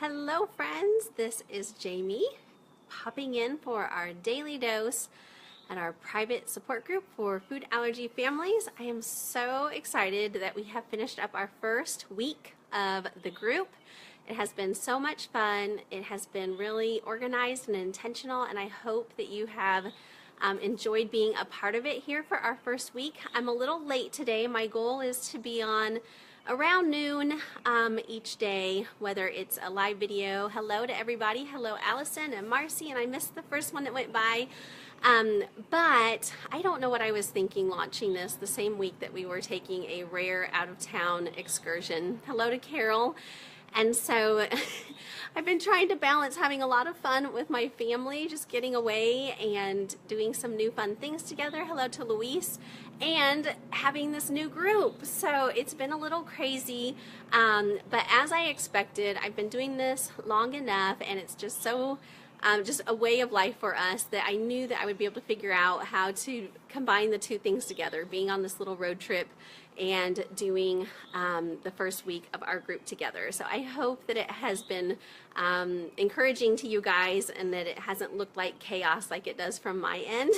Hello friends, this is Jamie popping in for our daily dose at our private support group for food allergy families. I am so excited that we have finished up our first week of the group. It has been so much fun. It has been really organized and intentional, and I hope that you have enjoyed being a part of it here for our first week. I'm a little late today. My goal is to be on around noon each day, whether it's a live video. Hello to everybody. Hello Allison and Marcy, and I missed the first one that went by. But I don't know what I was thinking launching this the same week that we were taking a rare out-of-town excursion. Hello to Carol. And so I've been trying to balance having a lot of fun with my family, just getting away and doing some new fun things together. Hello to Luis. And having this new group. So it's been a little crazy, but as I expected, I've been doing this long enough, and it's just so just a way of life for us that I knew that I would be able to figure out how to combine the two things together, being on this little road trip and doing the first week of our group together. So I hope that it has been encouraging to you guys and that it hasn't looked like chaos like it does from my end.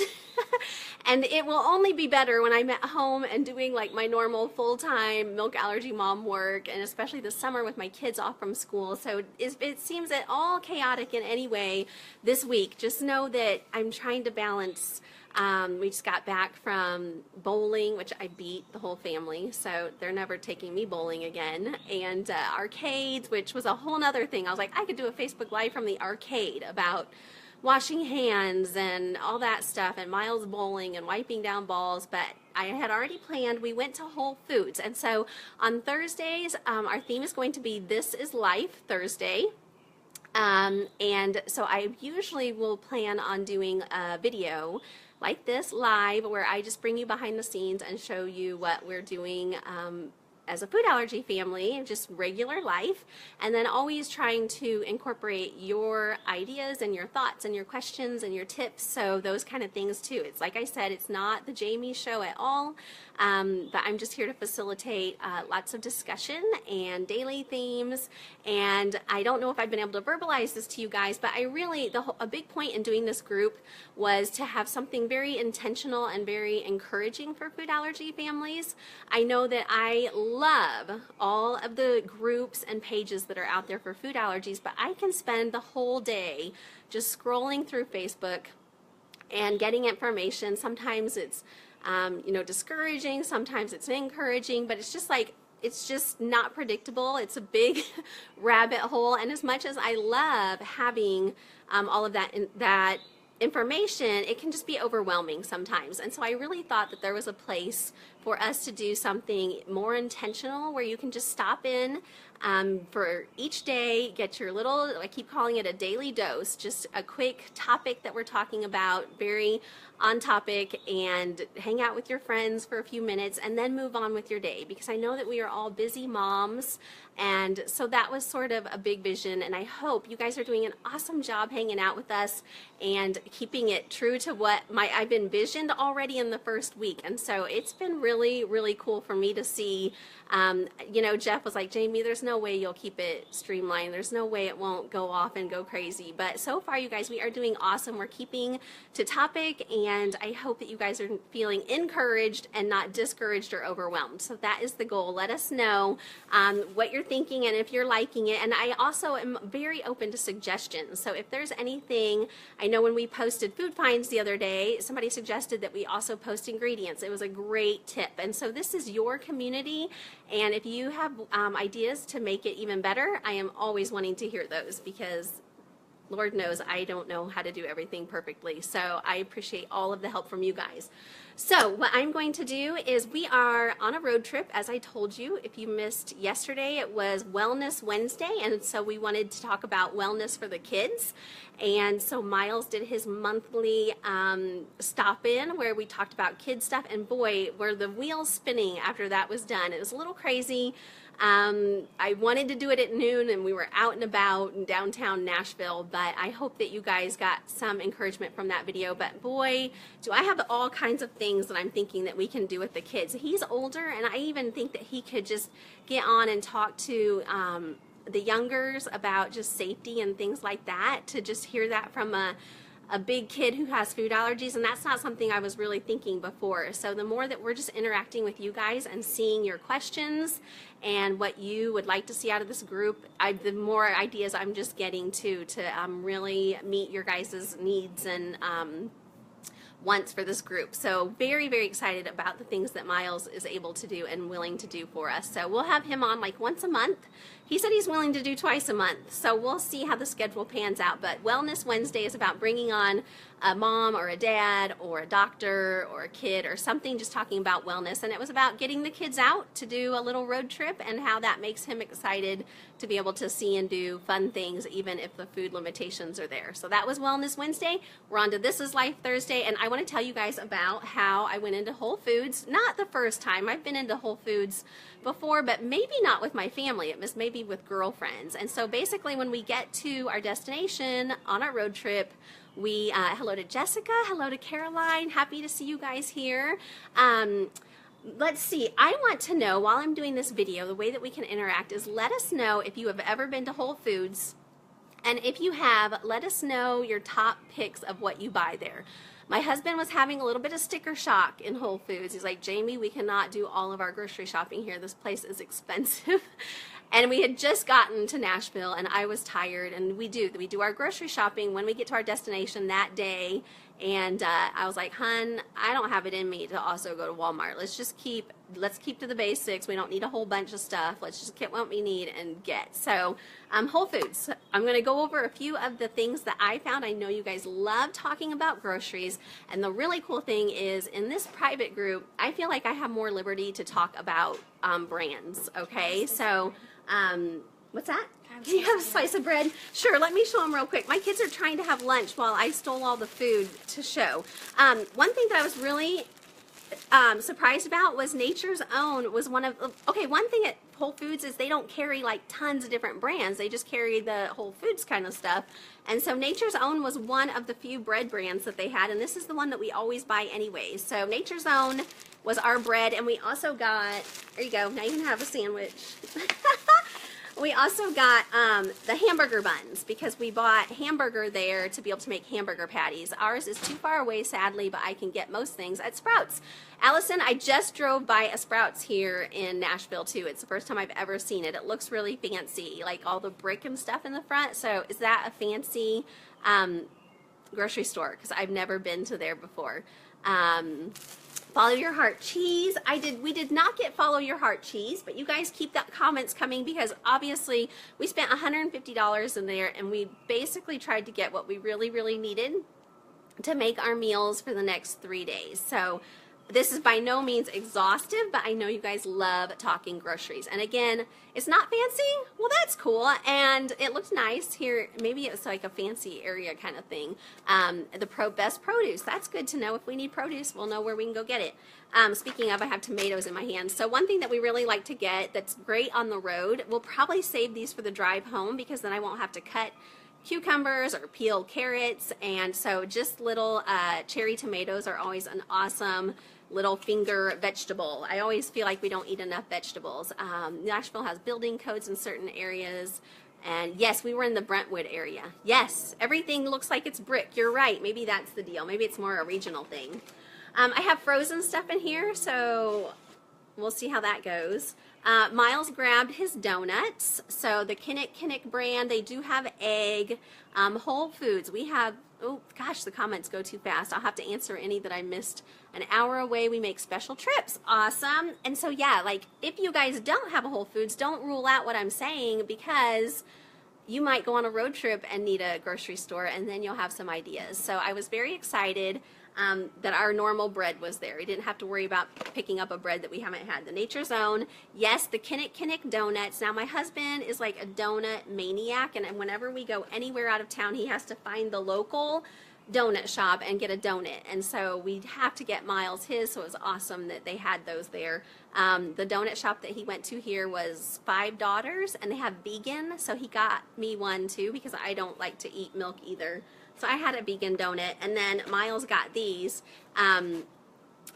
And it will only be better when I'm at home and doing like my normal full-time milk allergy mom work, and especially this summer with my kids off from school. So it seems at all chaotic in any way this week. Just know that I'm trying to balance. We just got back from bowling, which I beat the whole family, so they're never taking me bowling again, and arcades, which was a whole nother thing. I was like, I could do a Facebook Live from the arcade about washing hands and all that stuff, and Miles bowling and wiping down balls, but I had already planned. We went to Whole Foods, and so on Thursdays, our theme is going to be This is Life Thursday. And so I usually will plan on doing a video like this live where I just bring you behind the scenes and show you what we're doing as a food allergy family, just regular life, and then always trying to incorporate your ideas and your thoughts and your questions and your tips, so those kind of things too. It's like I said, it's not the Jamie show at all, but I'm just here to facilitate lots of discussion and daily themes, and I don't know if I've been able to verbalize this to you guys, but I really, a big point in doing this group was to have something very intentional and very encouraging for food allergy families. I know that I love all of the groups and pages that are out there for food allergies, but I can spend the whole day just scrolling through Facebook and getting information. Sometimes it's discouraging, sometimes it's encouraging, but it's just like, it's just not predictable. It's a big rabbit hole, and as much as I love having all of that information, it can just be overwhelming sometimes. And so I really thought that there was a place for us to do something more intentional where you can just stop in for each day, get your little, I keep calling it a daily dose, just a quick topic that we're talking about, very on topic, and hang out with your friends for a few minutes and then move on with your day, because I know that we are all busy moms, and so that was sort of a big vision, and I hope you guys are doing an awesome job hanging out with us and keeping it true to what I've envisioned already in the first week. And so it's been really, really cool for me to see. Jeff was like, Jamie, there's no way you'll keep it streamlined. There's no way it won't go off and go crazy. But so far, you guys, we are doing awesome. We're keeping to topic, and I hope that you guys are feeling encouraged and not discouraged or overwhelmed. So that is the goal. Let us know what you're thinking and if you're liking it. And I also am very open to suggestions. So if there's anything, I know when we posted food finds the other day, somebody suggested that we also post ingredients. It was a great tip. And so this is your community, and if you have ideas to make it even better, I am always wanting to hear those, because Lord knows I don't know how to do everything perfectly. So I appreciate all of the help from you guys. So what I'm going to do is, we are on a road trip, as I told you. If you missed yesterday, it was Wellness Wednesday, and so we wanted to talk about wellness for the kids. And so Miles did his monthly stop-in where we talked about kid stuff, and boy, were the wheels spinning after that was done. It was a little crazy. I wanted to do it at noon, and we were out and about in downtown Nashville, but I hope that you guys got some encouragement from that video. But boy, do I have all kinds of things that I'm thinking that we can do with the kids. He's older, and I even think that he could just get on and talk to the youngers about just safety and things like that, to just hear that from a big kid who has food allergies, and that's not something I was really thinking before. So the more that we're just interacting with you guys and seeing your questions and what you would like to see out of this group, the more ideas I'm just getting to really meet your guys' needs and wants for this group. So very, very excited about the things that Miles is able to do and willing to do for us. So we'll have him on like once a month. He said he's willing to do twice a month. So we'll see how the schedule pans out. But Wellness Wednesday is about bringing on a mom or a dad or a doctor or a kid or something, just talking about wellness. And it was about getting the kids out to do a little road trip and how that makes him excited to be able to see and do fun things even if the food limitations are there. So that was Wellness Wednesday. We're on to This Is Life Thursday, and I want to tell you guys about how I went into Whole Foods. Not the first time. I've been into Whole Foods before, but maybe not with my family. It was maybe with girlfriends. And so basically when we get to our destination on our road trip, we hello to Jessica, hello to Caroline, happy to see you guys here. Let's see, I want to know, while I'm doing this video, the way that we can interact is let us know if you have ever been to Whole Foods, and if you have, let us know your top picks of what you buy there. My husband was having a little bit of sticker shock in Whole Foods. He's like, Jamie, we cannot do all of our grocery shopping here. This place is expensive. And we had just gotten to Nashville, and I was tired, and we do our grocery shopping when we get to our destination that day. And I was like, hun, I don't have it in me to also go to Walmart. Let's keep to the basics. We don't need a whole bunch of stuff. Let's just get what we need and get. So Whole Foods, I'm going to go over a few of the things that I found. I know you guys love talking about groceries, and the really cool thing is in this private group, I feel like I have more liberty to talk about brands, okay? So what's that? Can you have a slice of bread? Sure, let me show them real quick. My kids are trying to have lunch while I stole all the food to show. One thing that I was really surprised about was Nature's Own was one thing at Whole Foods is they don't carry like tons of different brands. They just carry the Whole Foods kind of stuff. And so Nature's Own was one of the few bread brands that they had, and this is the one that we always buy anyways. So Nature's Own was our bread, and we also got, there you go, now you can have a sandwich. We also got the hamburger buns because we bought hamburger there to be able to make hamburger patties. Ours is too far away, sadly, but I can get most things at Sprouts. Allison, I just drove by a Sprouts here in Nashville, too. It's the first time I've ever seen it. It looks really fancy, like all the brick and stuff in the front. So is that a fancy grocery store? Because I've never been to there before. Follow Your Heart cheese. We did not get Follow Your Heart cheese, but you guys keep that comments coming because obviously we spent $150 in there, and we basically tried to get what we really, really needed to make our meals for the next 3 days. So this is by no means exhaustive, but I know you guys love talking groceries. And again, it's not fancy. Well, that's cool. And it looks nice here. Maybe it's like a fancy area kind of thing. The best produce. That's good to know. If we need produce, we'll know where we can go get it. Speaking of, I have tomatoes in my hands. So one thing that we really like to get that's great on the road, we'll probably save these for the drive home because then I won't have to cut cucumbers or peel carrots. And so just little cherry tomatoes are always an awesome little finger vegetable. I always feel like we don't eat enough vegetables. Nashville has building codes in certain areas. And yes, we were in the Brentwood area. Yes, everything looks like it's brick. You're right. Maybe that's the deal. Maybe it's more a regional thing. I have frozen stuff in here, so we'll see how that goes. Miles grabbed his donuts. So the Kinnick brand, they do have egg. Whole Foods, we have, oh gosh, the comments go too fast. I'll have to answer any that I missed. An hour away, we make special trips. Awesome. And so yeah, like if you guys don't have a Whole Foods, don't rule out what I'm saying because you might go on a road trip and need a grocery store, and then you'll have some ideas. So I was very excited that our normal bread was there. We didn't have to worry about picking up a bread that we haven't had. The Nature's Own, yes, the Kinnick donuts. Now my husband is like a donut maniac, and whenever we go anywhere out of town, he has to find the local donut shop and get a donut, and so we have to get Miles his, so it was awesome that they had those there. The donut shop that he went to here was Five Daughters, and they have vegan, so he got me one too because I don't like to eat milk either. So I had a vegan donut, and then Miles got these.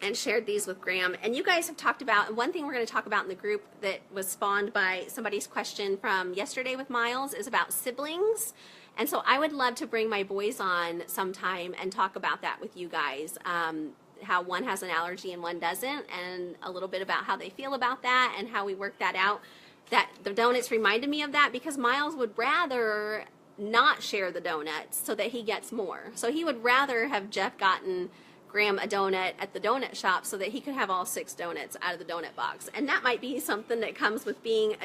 and shared these with Graham. And you guys have talked about, and one thing we're going to talk about in the group that was spawned by somebody's question from yesterday with Miles is about siblings. And so I would love to bring my boys on sometime and talk about that with you guys. How one has an allergy and one doesn't, and a little bit about how they feel about that and how we work that out. That the donuts reminded me of that because Miles would rather not share the donuts so that he gets more. So he would rather have Jeff gotten Graham a donut at the donut shop so that he could have all 6 donuts out of the donut box. And that might be something that comes with being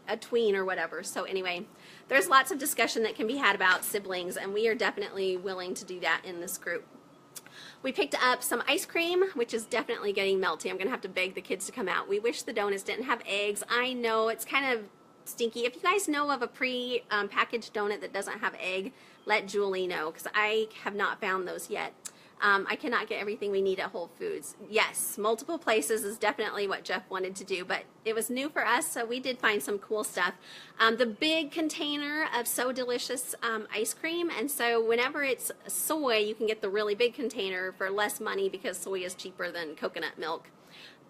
a tween or whatever. So anyway, there's lots of discussion that can be had about siblings, and we are definitely willing to do that in this group. We picked up some ice cream, which is definitely getting melty. I'm going to have to beg the kids to come out. We wish the donuts didn't have eggs. I know it's kind of stinky. If you guys know of a pre-packaged donut that doesn't have egg, let Julie know, because I have not found those yet. I cannot get everything we need at Whole Foods. Yes, multiple places is definitely what Jeff wanted to do, but it was new for us, so we did find some cool stuff. The big container of So Delicious ice cream, and so whenever it's soy, you can get the really big container for less money because soy is cheaper than coconut milk.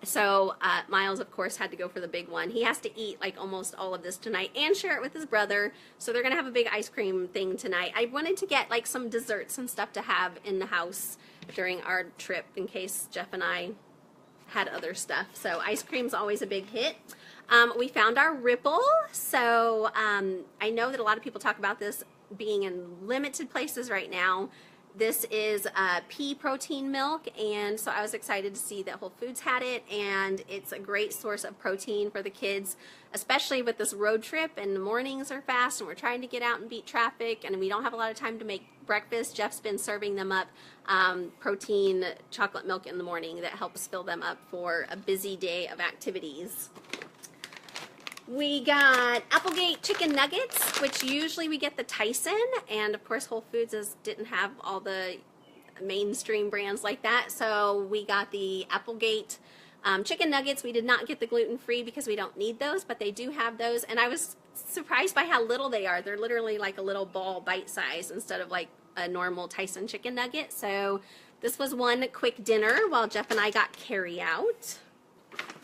So Miles, of course, had to go for the big one. He has to eat like almost all of this tonight and share it with his brother. So they're going to have a big ice cream thing tonight. I wanted to get like some desserts and stuff to have in the house during our trip in case Jeff and I had other stuff. So ice cream's always a big hit. We found our Ripple. So I know that a lot of people talk about this being in limited places right now. This is pea protein milk, and so I was excited to see that Whole Foods had it, and it's a great source of protein for the kids, especially with this road trip, and the mornings are fast, and we're trying to get out and beat traffic, and we don't have a lot of time to make breakfast. Jeff's been serving them up protein chocolate milk in the morning that helps fill them up for a busy day of activities. We got Applegate chicken nuggets, which usually we get the Tyson, and of course Whole Foods didn't have all the mainstream brands like that, so we got the Applegate chicken nuggets. We did not get the gluten-free because we don't need those, but they do have those, and I was surprised by how little they are. They're literally like a little ball bite size instead of like a normal Tyson chicken nugget. So this was one quick dinner while Jeff and I got carry out.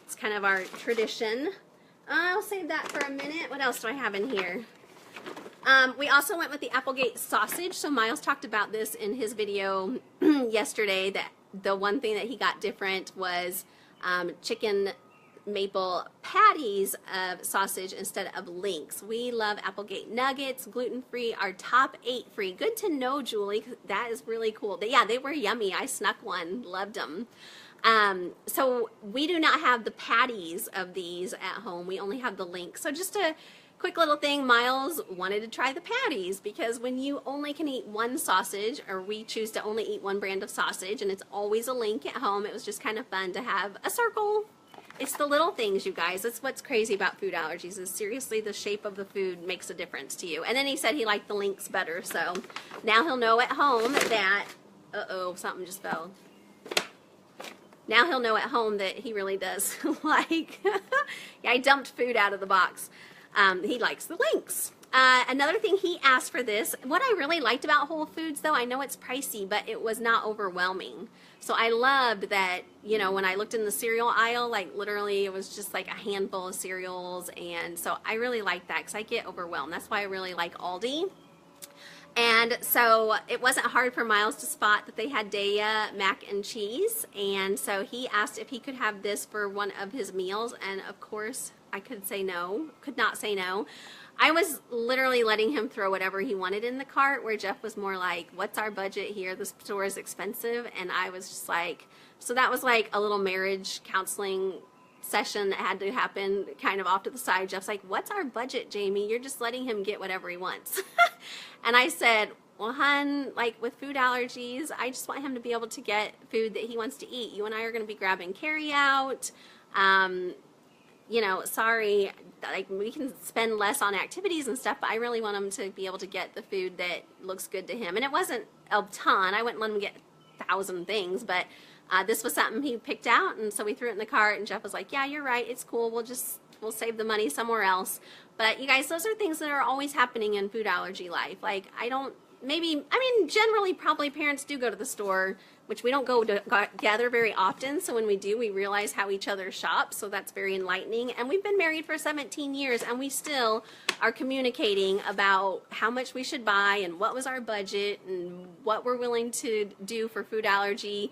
It's kind of our tradition. I'll save that for a minute. What else do I have in here? We also went with the Applegate Sausage. So Miles talked about this in his video yesterday, that the one thing that he got different was chicken maple patties of sausage instead of links. We love Applegate nuggets, gluten-free, our top 8 free. Good to know, Julie. That is really cool. Yeah, they were yummy. I snuck one. Loved them. So we do not have the patties of these at home. We only have the links. So just a quick little thing, Miles wanted to try the patties because when you only can eat one sausage, or we choose to only eat one brand of sausage, and it's always a link at home, it was just kind of fun to have a circle. It's the little things, you guys. That's what's crazy about food allergies, is seriously the shape of the food makes a difference to you. And then he said he liked the links better, so now he'll know at home that, uh-oh, something just fell. Now he'll know at home that he really does like, yeah, I dumped food out of the box. He likes the links. Another thing, he asked for this. What I really liked about Whole Foods, though, I know it's pricey, but it was not overwhelming. So I loved that, you know, when I looked in the cereal aisle, like literally it was just like a handful of cereals. And so I really like that because I get overwhelmed. That's why I really like Aldi. And so it wasn't hard for Miles to spot that they had Daya mac and cheese. And so he asked if he could have this for one of his meals. And of course, I could not say no. I was literally letting him throw whatever he wanted in the cart, where Jeff was more like, what's our budget here? The store is expensive. And I was just like, so that was like a little marriage counseling session that had to happen kind of off to the side. Jeff's like, what's our budget, Jamie? You're just letting him get whatever he wants. And I said, well, hun, like with food allergies, I just want him to be able to get food that he wants to eat. You and I are going to be grabbing carry out. You know, sorry, like we can spend less on activities and stuff, but I really want him to be able to get the food that looks good to him. And it wasn't a ton. I wouldn't let him get 1,000 things, but this was something he picked out, and so we threw it in the cart, and Jeff was like, yeah, you're right, it's cool, we'll save the money somewhere else. But you guys, those are things that are always happening in food allergy life. Like, I don't maybe, I mean, generally probably parents do go to the store, which we don't go together very often. So when we do, we realize how each other shop. So that's very enlightening. And we've been married for 17 years and we still are communicating about how much we should buy and what was our budget and what we're willing to do for food allergy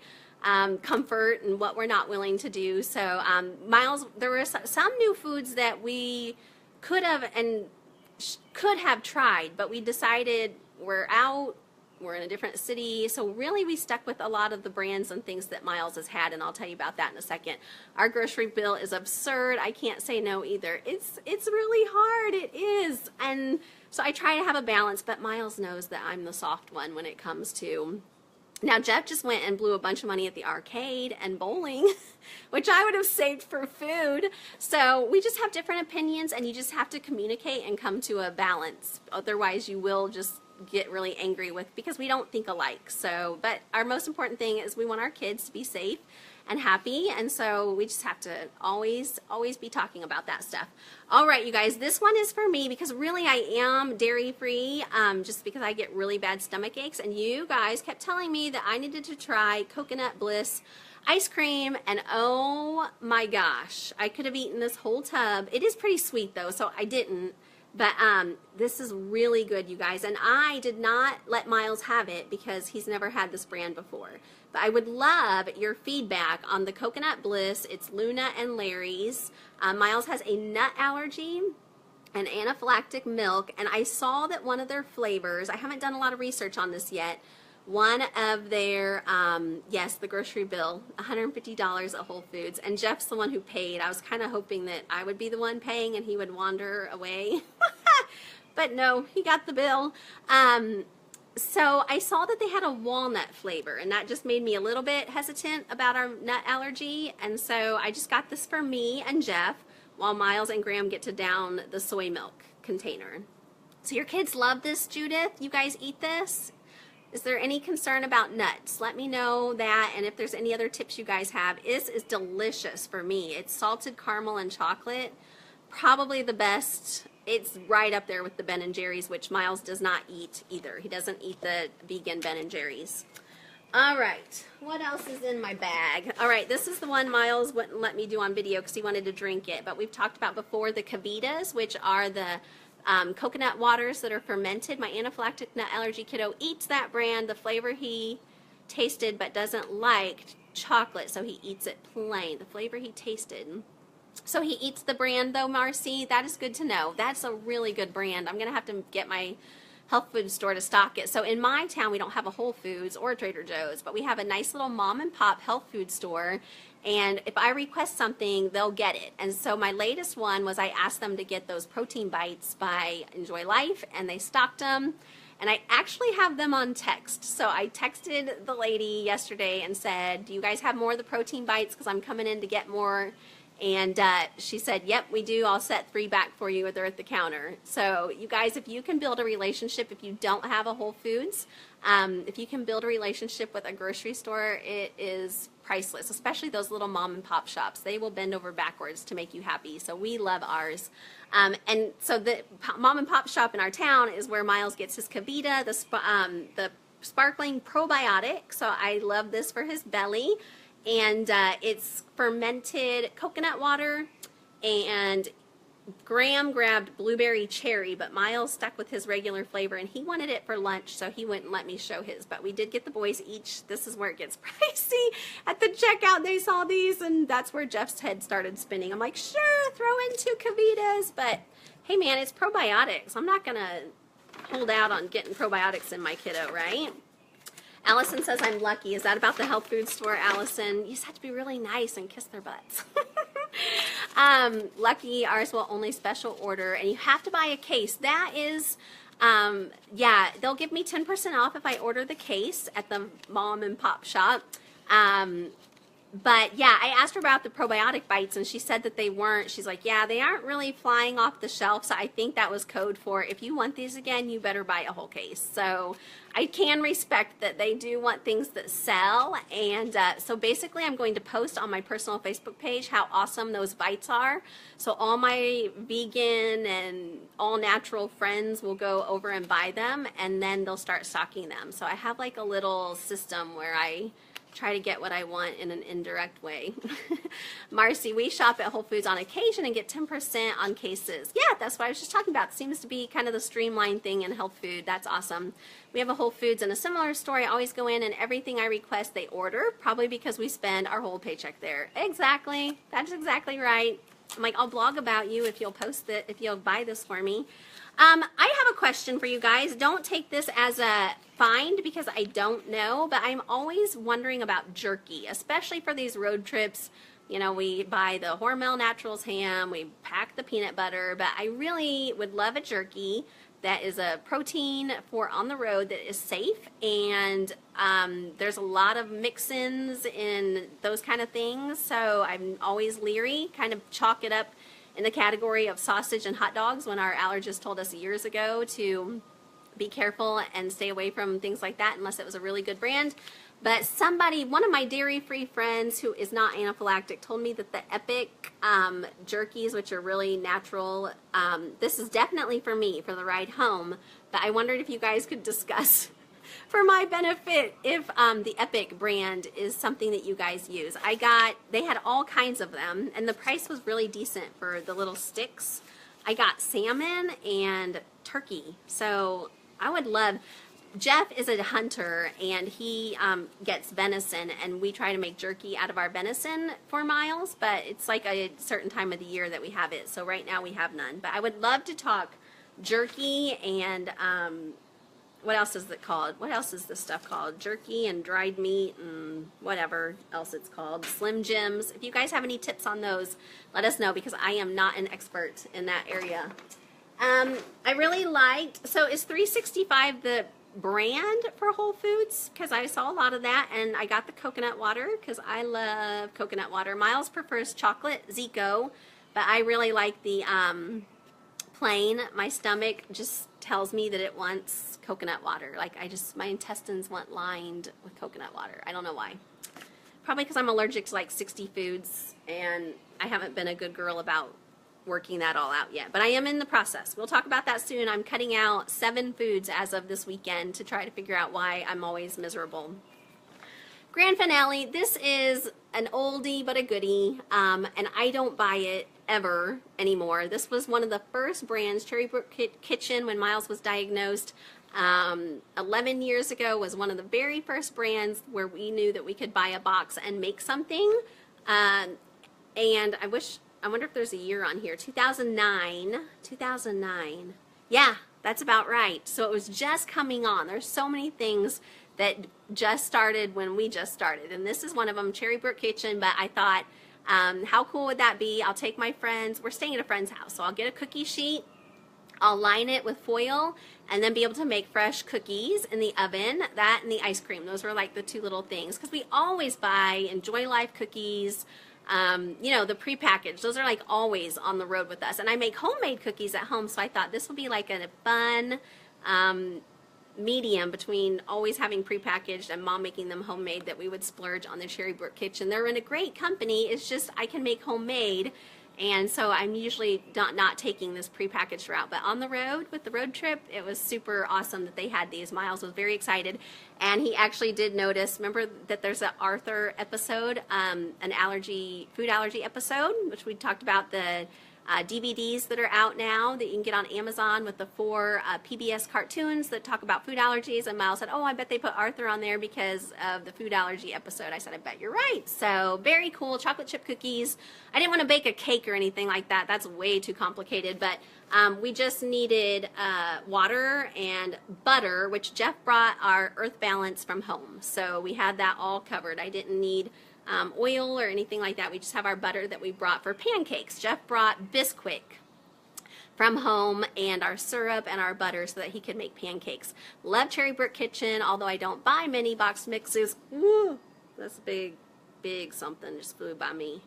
comfort and what we're not willing to do. So Miles, there were some new foods that we could have tried, but we decided we're out, we're in a different city, so really we stuck with a lot of the brands and things that Miles has had, and I'll tell you about that in a second. Our grocery bill is absurd. I can't say no either. It's really hard. It is. And so I try to have a balance, but Miles knows that I'm the soft one when it comes to... Now, Jeff just went and blew a bunch of money at the arcade and bowling, which I would have saved for food. So we just have different opinions, and you just have to communicate and come to a balance. Otherwise, you will just get really angry because we don't think alike. So, but our most important thing is we want our kids to be safe and happy, and so we just have to always be talking about that stuff. All right, you guys, this one is for me because really I am dairy free, just because I get really bad stomach aches, and you guys kept telling me that I needed to try Coconut Bliss ice cream, and oh my gosh, I could have eaten this whole tub. It is pretty sweet though, so I didn't. But this is really good, you guys, and I did not let Miles have it because he's never had this brand before. But I would love your feedback on the Coconut Bliss. It's Luna and Larry's. Miles has a nut allergy and anaphylactic milk, and I saw that one of their flavors, I haven't done a lot of research on this yet, one of their, yes, the grocery bill, $150 at Whole Foods, and Jeff's the one who paid. I was kind of hoping that I would be the one paying and he would wander away. But no, he got the bill. So I saw that they had a walnut flavor, and that just made me a little bit hesitant about our nut allergy, and so I just got this for me and Jeff while Miles and Graham get to down the soy milk container. So your kids love this, Judith? You guys eat this? Is there any concern about nuts? Let me know that, and if there's any other tips you guys have. This is delicious for me. It's salted caramel and chocolate. Probably the best. It's right up there with the Ben & Jerry's, which Miles does not eat either. He doesn't eat the vegan Ben & Jerry's. All right, what else is in my bag? All right, this is the one Miles wouldn't let me do on video because he wanted to drink it, but we've talked about before the Cavitas, which are the coconut waters that are fermented. My anaphylactic nut allergy kiddo eats that brand. The flavor he tasted but doesn't like chocolate, so he eats it plain. The flavor he tasted. So he eats the brand though, Marcy. That is good to know. That's a really good brand. I'm going to have to get my health food store to stock it. So in my town, we don't have a Whole Foods or a Trader Joe's, but we have a nice little mom and pop health food store. And if I request something, they'll get it. And so my latest one was I asked them to get those protein bites by Enjoy Life, and they stocked them. And I actually have them on text. So I texted the lady yesterday and said, do you guys have more of the protein bites? Because I'm coming in to get more. And she said, yep, we do. I'll set 3 back for you. They're at the counter. So you guys, if you can build a relationship, if you don't have a Whole Foods, if you can build a relationship with a grocery store, it is priceless, especially those little mom and pop shops. They will bend over backwards to make you happy. So we love ours. And so the mom and pop shop in our town is where Miles gets his Cavita, the sparkling probiotic. So I love this for his belly. And it's fermented coconut water, and Graham grabbed blueberry cherry, but Miles stuck with his regular flavor, and he wanted it for lunch, so he wouldn't let me show his. But we did get the boys each. This is where it gets pricey. At the checkout, they saw these, and that's where Jeff's head started spinning. I'm like, sure, throw in 2 Cavitas, but hey, man, it's probiotics. I'm not going to hold out on getting probiotics in my kiddo, right? Allison says I'm lucky. Is that about the health food store, Allison? You just have to be really nice and kiss their butts. Lucky, ours will only special order, and you have to buy a case. That is, yeah, they'll give me 10% off if I order the case at the mom and pop shop. But yeah, I asked her about the probiotic bites and she said that they weren't. She's like, yeah, they aren't really flying off the shelf. So I think that was code for, if you want these again, you better buy a whole case. So I can respect that they do want things that sell. And so basically I'm going to post on my personal Facebook page how awesome those bites are. So all my vegan and all natural friends will go over and buy them, and then they'll start stocking them. So I have like a little system where I try to get what I want in an indirect way. Marcy, we shop at Whole Foods on occasion and get 10% on cases. Yeah, that's what I was just talking about. Seems to be kind of the streamlined thing in health food. That's awesome. We have a Whole Foods in a similar store. I always go in and everything I request they order, probably because we spend our whole paycheck there. Exactly. That's exactly right. I'm like, I'll blog about you if you'll post it, if you'll buy this for me. I have a question for you guys. Don't take this as a find because I don't know, but I'm always wondering about jerky, especially for these road trips. You know, we buy the Hormel Naturals ham, we pack the peanut butter, but I really would love a jerky that is a protein for on the road that is safe, and there's a lot of mix-ins in those kind of things, so I'm always leery, kind of chalk it up in the category of sausage and hot dogs when our allergist told us years ago to be careful and stay away from things like that unless it was a really good brand. But somebody, one of my dairy-free friends who is not anaphylactic, told me that the Epic jerkies, which are really natural, this is definitely for me for the ride home, but I wondered if you guys could discuss for my benefit if the Epic brand is something that you guys use. They had all kinds of them, and the price was really decent for the little sticks. I got salmon and turkey, so I would love. Jeff is a hunter, and he gets venison, and we try to make jerky out of our venison for Miles, but it's like a certain time of the year that we have it, so right now we have none. But I would love to talk jerky and what else is it called? What else is this stuff called? Jerky and dried meat and whatever else it's called. Slim Jims. If you guys have any tips on those, let us know because I am not an expert in that area. I really liked, so is 365 the brand for Whole Foods? Because I saw a lot of that, and I got the coconut water because I love coconut water. Miles prefers chocolate Zico, but I really like the plain. My stomach just tells me that it wants coconut water. Like my intestines want lined with coconut water. I don't know why. Probably because I'm allergic to like 60 foods, and I haven't been a good girl about working that all out yet, but I am in the process. We'll talk about that soon. I'm cutting out 7 foods as of this weekend to try to figure out why I'm always miserable. Grand finale. This is an oldie but a goodie, and I don't buy it ever anymore. This was one of the first brands, Cherrybrook Kitchen, when Miles was diagnosed 11 years ago, was one of the very first brands where we knew that we could buy a box and make something, and I wonder if there's a year on here. 2009. Yeah, that's about right. So it was just coming on. There's so many things that just started when we just started. And this is one of them, Cherrybrook Kitchen. But I thought, how cool would that be? I'll take my friends. We're staying at a friend's house. So I'll get a cookie sheet. I'll line it with foil and then be able to make fresh cookies in the oven. That and the ice cream. Those were like the 2 little things. Because we always buy Enjoy Life cookies. You know, the prepackaged, those are like always on the road with us. And I make homemade cookies at home, so I thought this would be like a fun medium between always having prepackaged and mom making them homemade, that we would splurge on the Cherrybrook Kitchen. They're in a great company. It's just I can make homemade, and so I'm usually not taking this prepackaged route. But on the road with the road trip, it was super awesome that they had these. Miles was very excited, and he actually did notice, remember that there's an Arthur episode, an food allergy episode, which we talked about the DVDs that are out now that you can get on Amazon with the 4 PBS cartoons that talk about food allergies. And Miles said, oh, I bet they put Arthur on there because of the food allergy episode. I said, I bet you're right. So very cool. Chocolate chip cookies. I didn't want to bake a cake or anything like that. That's way too complicated. But we just needed water and butter, which Jeff brought our Earth Balance from home. So we had that all covered. I didn't need oil or anything like that. We just have our butter that we brought for pancakes. Jeff brought Bisquick from home and our syrup and our butter so that he could make pancakes. Love Cherrybrook Kitchen, although I don't buy many box mixes. Ooh, that's big. big something just flew by me.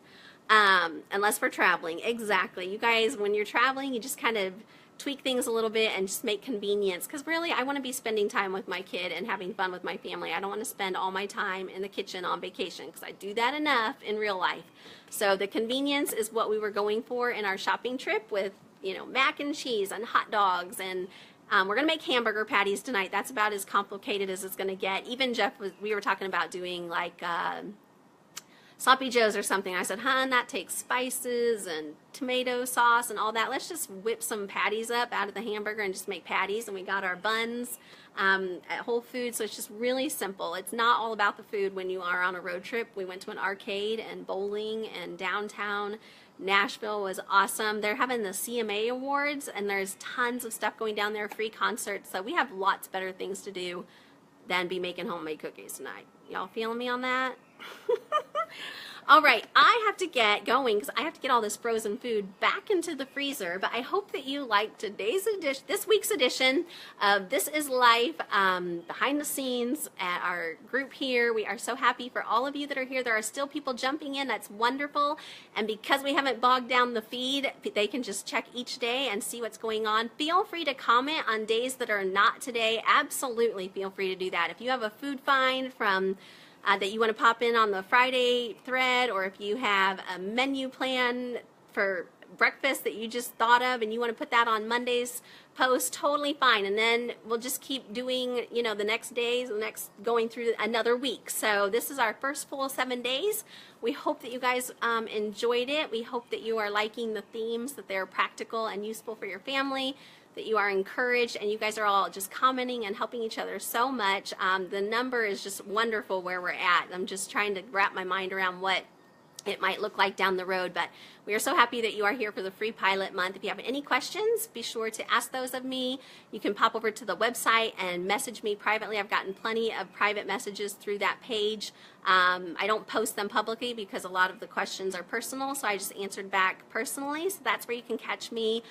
Unless we're traveling. Exactly. You guys, when you're traveling, you just kind of tweak things a little bit and just make convenience, because really I want to be spending time with my kid and having fun with my family. I don't want to spend all my time in the kitchen on vacation, because I do that enough in real life. So the convenience is what we were going for in our shopping trip with, you know, mac and cheese and hot dogs, and we're going to make hamburger patties tonight. That's about as complicated as it's going to get. Even Jeff, we were talking about doing like Sloppy Joe's or something. I said, hun, that takes spices and tomato sauce and all that. Let's just whip some patties up out of the hamburger and just make patties. And we got our buns at Whole Foods, so it's just really simple. It's not all about the food when you are on a road trip. We went to an arcade and bowling, and downtown Nashville was awesome. They're having the CMA Awards, and there's tons of stuff going down there, free concerts. So we have lots better things to do than be making homemade cookies tonight. Y'all feeling me on that? All right, I have to get going because I have to get all this frozen food back into the freezer, but I hope that you liked this week's edition of This is Life, behind the scenes at our group here. We are so happy for all of you that are here. There are still people jumping in. That's wonderful. And because we haven't bogged down the feed, they can just check each day and see what's going on. Feel free to comment on days that are not today. Absolutely feel free to do that. If you have a food find from that you want to pop in on the Friday thread, or if you have a menu plan for breakfast that you just thought of and you want to put that on Monday's post, totally fine. And then we'll just keep doing, you know, the next days, going through another week. So this is our first full 7 days. We hope that you guys enjoyed it. We hope that you are liking the themes, that they're practical and useful for your family, that you are encouraged, and you guys are all just commenting and helping each other so much. The number is just wonderful where we're at. I'm just trying to wrap my mind around what it might look like down the road, but we are so happy that you are here for the free pilot month. If you have any questions, be sure to ask those of me. You can pop over to the website and message me privately. I've gotten plenty of private messages through that page. I don't post them publicly because a lot of the questions are personal, so I just answered back personally. So that's where you can catch me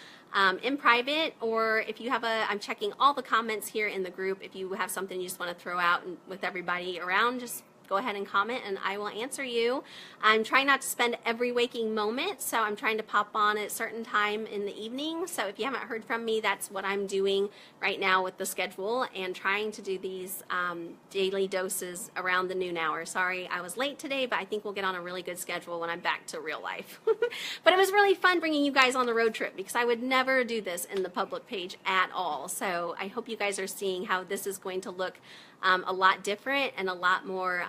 in private, or if you have I'm checking all the comments here in the group. If you have something you just want to throw out with everybody around, just go ahead and comment and I will answer you. I'm trying not to spend every waking moment, so I'm trying to pop on at a certain time in the evening. So if you haven't heard from me, that's what I'm doing right now with the schedule, and trying to do these daily doses around the noon hour. Sorry I was late today, but I think we'll get on a really good schedule when I'm back to real life. But it was really fun bringing you guys on the road trip, because I would never do this in the public page at all. So I hope you guys are seeing how this is going to look a lot different and a lot more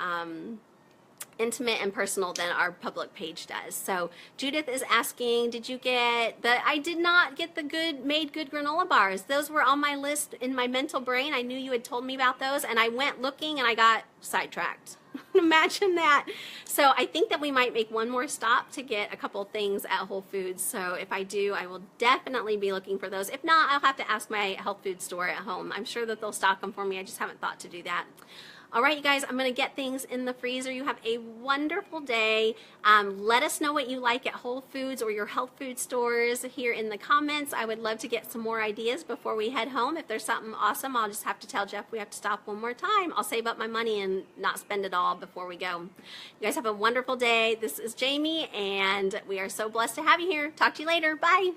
intimate and personal than our public page does. So Judith is asking, did you get I did not get the made good granola bars. Those were on my list in my mental brain. I knew you had told me about those, and I went looking and I got sidetracked. Imagine that. So I think that we might make one more stop to get a couple things at Whole Foods. So if I do, I will definitely be looking for those. If not, I'll have to ask my health food store at home. I'm sure that they'll stock them for me. I just haven't thought to do that. All right, you guys, I'm going to get things in the freezer. You have a wonderful day. Let us know what you like at Whole Foods or your health food stores here in the comments. I would love to get some more ideas before we head home. If there's something awesome, I'll just have to tell Jeff we have to stop one more time. I'll save up my money and not spend it all before we go. You guys have a wonderful day. This is Jamie, and we are so blessed to have you here. Talk to you later. Bye.